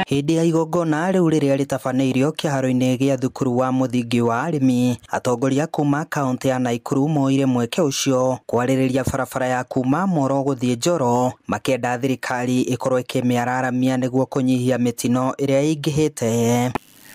Hindi ya igongona riu riria ritabanĩirio kĩharo-inĩ gĩa thukuru wa mũthingi wa arĩmi, atongoria kuma kaunti ya Naikuru moire mweke ũcio kwarĩrĩria barabara ya kuma Moro gũthiĩ Njoro, makĩenda thirikari ikorwo ikĩmĩararamia nĩguo kũnyihia mĩtino ĩrĩa ingĩhĩte.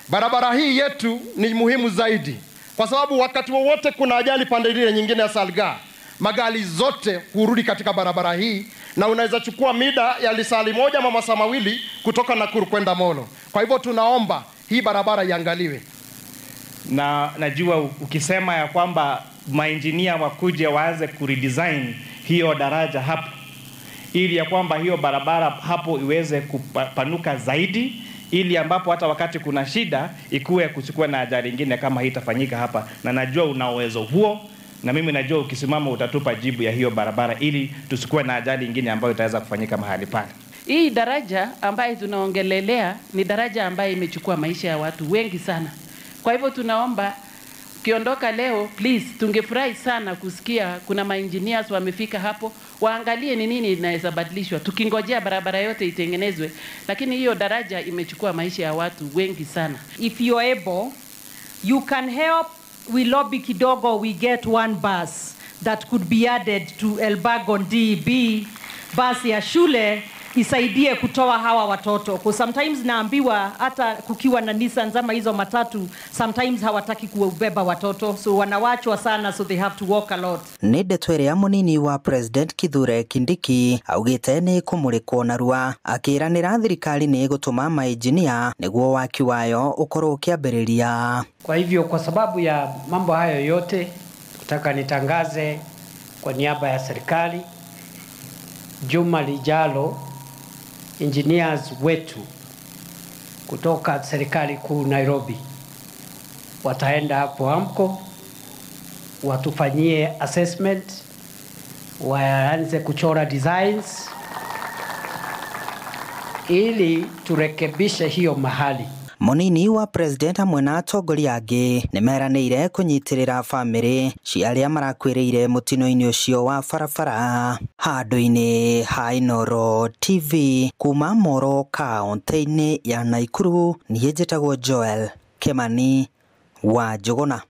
Barabara hii yetu ni muhimu zaidi kwa sababu wakati wowote kuna ajali pande ile nyingine ya Salga, magari zote hurudi katika barabara hii na unaweza chukua mida ya lisali moja ama masaa mawili kutoka Nakuru kwenda Molo. Kwa hivyo tunaomba hii barabara iangaliwe. Na najua ukisema ya kwamba maengineer wakuje waanze kuredesign hiyo daraja hapo ili ya kwamba hiyo barabara hapo iweze kupanuka zaidi, ili ambapo hata wakati kuna shida ikuwe kuchukua na ajali nyingine kama hii itafanyika hapa, na najua una uwezo huo, na mimi najua ukisimama utatupa jibu ya hiyo barabara ili tusikuwe na ajali nyingine ambayo itaweza kufanyika mahali pale. Hii daraja ambayo tunaongelelea ni daraja ambayo imechukua maisha ya watu wengi sana. Kwa hivyo tunaomba ukiondoka leo, please, tungefurahi sana kusikia kuna maengineers wamefika hapo, waangalie ni nini inaweza badilishwa. Tukingojea barabara yote itengenezwe, lakini hiyo daraja imechukua maisha ya watu wengi sana. If you are able, you can help. We lobby kidogo, we get one bus that could be added to Elbagon DEB, bus ya shule isaidie kutoa hawa watoto. Kwa sometimes naambiwa hata kukiwa na Nissan zama hizo matatu, sometimes hawataki kubeba watoto, so wanawachwa sana, so they have to walk a lot. Nĩ ndeto ĩrĩa mũnini wa President Kithure Kindiki augĩte nĩ kũmũrĩkwo narua, akĩranĩra thirikari nĩ ĩgũtũma maengineer nĩguo waki wayo ũkorwo ũkĩambĩrĩria. Kwa hivyo kwa sababu ya mambo hayo yote, nataka nitangaze kwa niaba ya serikali juma lijalo engineers wetu kutoka serikali kuu Nairobi wataenda hapo AMCO watufanyie assessment, waanze kuchora designs ili turekebishe hiyo mahali. Munini wa President hamwe na atongoria angĩ nĩmeranĩire kũnyitĩrĩra bamĩrĩ cia arĩa marakuĩrĩire mũtino-inĩ ũcio wa barabara. Handũ-inĩ ha Inooro TV kuma Moro kaunti-inĩ ya Naikuru, niĩ njĩtagwo Joel Kimani wa Njũgũna.